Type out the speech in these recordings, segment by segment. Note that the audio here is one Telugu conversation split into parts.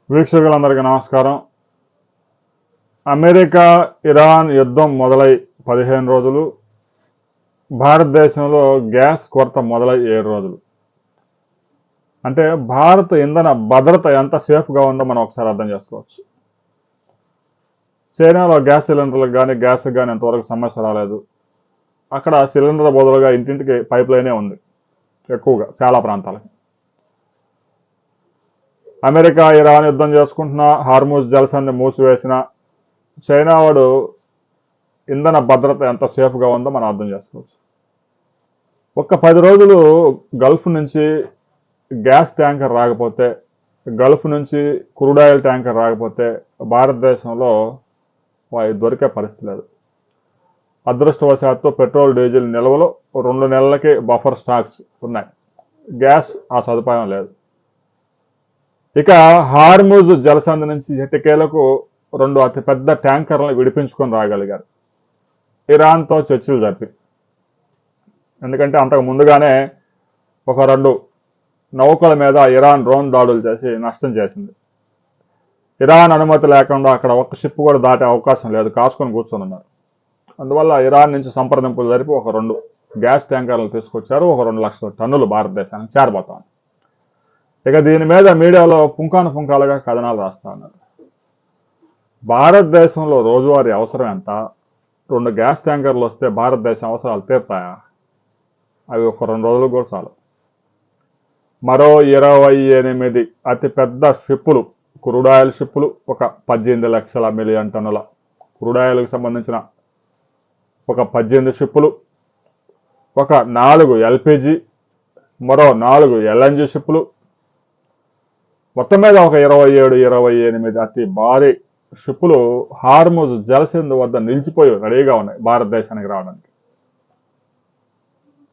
వీక్షకులందరికీ నమస్కారం. అమెరికా ఇరాన్ యుద్ధం మొదలై 15 రోజులు, భారతదేశంలో గ్యాస్ కొరత మొదలై 7 రోజులు. అంటే భారత ఇంధన భద్రత ఎంత సేఫ్గా ఉందో మనం ఒకసారి అర్థం చేసుకోవచ్చు. చైనాలో గ్యాస్ సిలిండర్లకు కానీ గ్యాస్కి కానీ ఎంతవరకు సమస్య రాలేదు. అక్కడ సిలిండర్ బదులుగా ఇంటింటికి పైప్ లైనే ఉంది ఎక్కువగా చాలా ప్రాంతాలకి. అమెరికా ఇరాన్ యుద్ధం చేసుకుంటున్న, హార్మూజ్ జలసంధి మూసివేసిన, చైనా వాడు ఇంధన భద్రత ఎంత సేఫ్గా ఉందో మనం అర్థం చేసుకోవచ్చు. ఒక్క 10 రోజులు గల్ఫ్ నుంచి గ్యాస్ ట్యాంకర్ రాకపోతే, గల్ఫ్ నుంచి క్రూడ్ ఆయిల్ ట్యాంకర్ రాకపోతే భారతదేశంలో దొరికే పరిస్థితి లేదు. అదృష్టవశాత్తు పెట్రోల్ డీజిల్ నిల్వలు 2 నెలలకి బఫర్ స్టాక్స్ ఉన్నాయి. గ్యాస్ ఆ సదుపాయం లేదు. ఇక హార్మూజ్ జలసంధి నుంచి ఎట్టకేలకు 2 అతిపెద్ద ట్యాంకర్లను విడిపించుకొని రాగలిగారు ఇరాన్తో చర్చలు జరిపి. ఎందుకంటే అంతకు ముందుగానే ఒక 2 నౌకల మీద ఇరాన్ డ్రోన్ దాడులు చేసి నష్టం చేసింది. ఇరాన్ అనుమతి లేకుండా అక్కడ ఒక్క షిప్ కూడా దాటే అవకాశం లేదు, కాసుకొని కూర్చొని ఉన్నారు. అందువల్ల ఇరాన్ నుంచి సంప్రదింపులు జరిపి ఒక 2 గ్యాస్ ట్యాంకర్లు తీసుకొచ్చారు. ఒక 2 లక్షల టన్నులు భారతదేశానికి చేరబోతాం. ఇక దీని మీద మీడియాలో పుంకాలుగా కథనాలు రాస్తా ఉన్నారు. భారతదేశంలో రోజువారీ అవసరం ఎంత? 2 గ్యాస్ ట్యాంకర్లు వస్తే భారతదేశం అవసరాలు తీరుతాయా? అవి ఒక 2 రోజులు కూడా చాలు. మరో 28 అతిపెద్ద షిప్పులు, క్రూడ్ ఆయిల్ షిప్పులు, ఒక 18 లక్షల మిలియన్ టన్నుల క్రూడ్ ఆయిల్కి సంబంధించిన ఒక 18 షిప్పులు, ఒక 4 ఎల్పిజి, మరో 4 ఎల్ఎన్జి షిప్పులు, మొత్తం మీద ఒక 28 అతి భారీ షిప్పులు హార్మూజ్ జలసంధి వద్ద నిలిచిపోయి రెడీగా ఉన్నాయి భారతదేశానికి రావడానికి.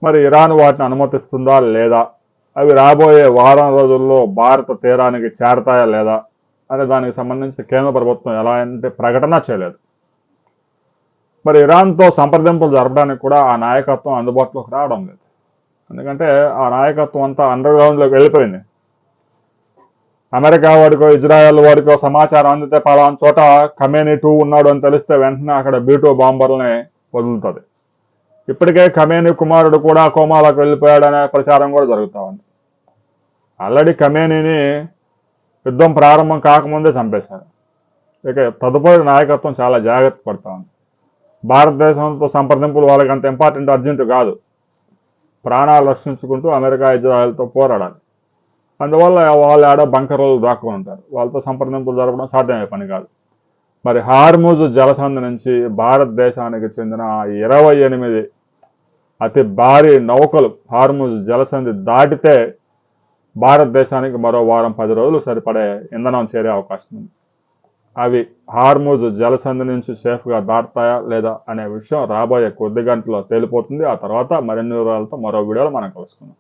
మరి ఇరాన్ వాటిని అనుమతిస్తుందా లేదా, అవి రాబోయే వారం రోజుల్లో భారత తీరానికి చేరతాయా లేదా అనే దానికి సంబంధించి కేంద్ర ప్రభుత్వం ఎలా అంటే ప్రకటన చేయలేదు. మరి ఇరాన్తో సంప్రదింపులు జరపడానికి కూడా ఆ నాయకత్వం అందుబాటులోకి రావడం లేదు. ఎందుకంటే ఆ నాయకత్వం అంతా అండర్ గ్రౌండ్లోకి వెళ్ళిపోయింది. అమెరికా వాడికో ఇజ్రాయెల్ వాడికో సమాచారం అందితే పలానా చోట ఖమేనీ 2 ఉన్నాడు అని తెలిస్తే వెంటనే అక్కడ B-2 బాంబర్లని వదులుతుంది. ఇప్పటికే ఖమేనీ కుమారుడు కూడా కోమాలకు వెళ్ళిపోయాడనే ప్రచారం కూడా జరుగుతూ ఉంది. ఆల్రెడీ ఖమేనీని యుద్ధం ప్రారంభం కాకముందే చంపేశారు. ఇక తదుపరి నాయకత్వం చాలా జాగ్రత్త పడతా ఉంది. భారతదేశంతో సంప్రదింపులు వాళ్ళకి అంత ఇంపార్టెంట్, అర్జెంటు కాదు. ప్రాణాలు రక్షించుకుంటూ అమెరికా ఇజ్రాయెల్తో పోరాడాలి. అందువల్ల వాళ్ళు ఆడ బంకర్లు దాక్కుని ఉంటారు. వాళ్ళతో సంప్రదింపులు జరపడం సాధ్యమయ్యే పని కాదు. మరి హార్మూజ్ జలసంధి నుంచి భారతదేశానికి చెందిన 28 అతి భారీ నౌకలు హార్మూజ్ జలసంధి దాటితే భారతదేశానికి మరో వారం 10 రోజులు సరిపడే ఇంధనం చేరే అవకాశం ఉంది. అవి హార్మూజ్ జలసంధి నుంచి సేఫ్గా దాటుతాయా లేదా అనే విషయం రాబోయే కొద్ది గంటల్లో తేలిపోతుంది. ఆ తర్వాత మరిన్ని వివరాలతో మరో వీడియోలో మనం కలుసుకుందాం.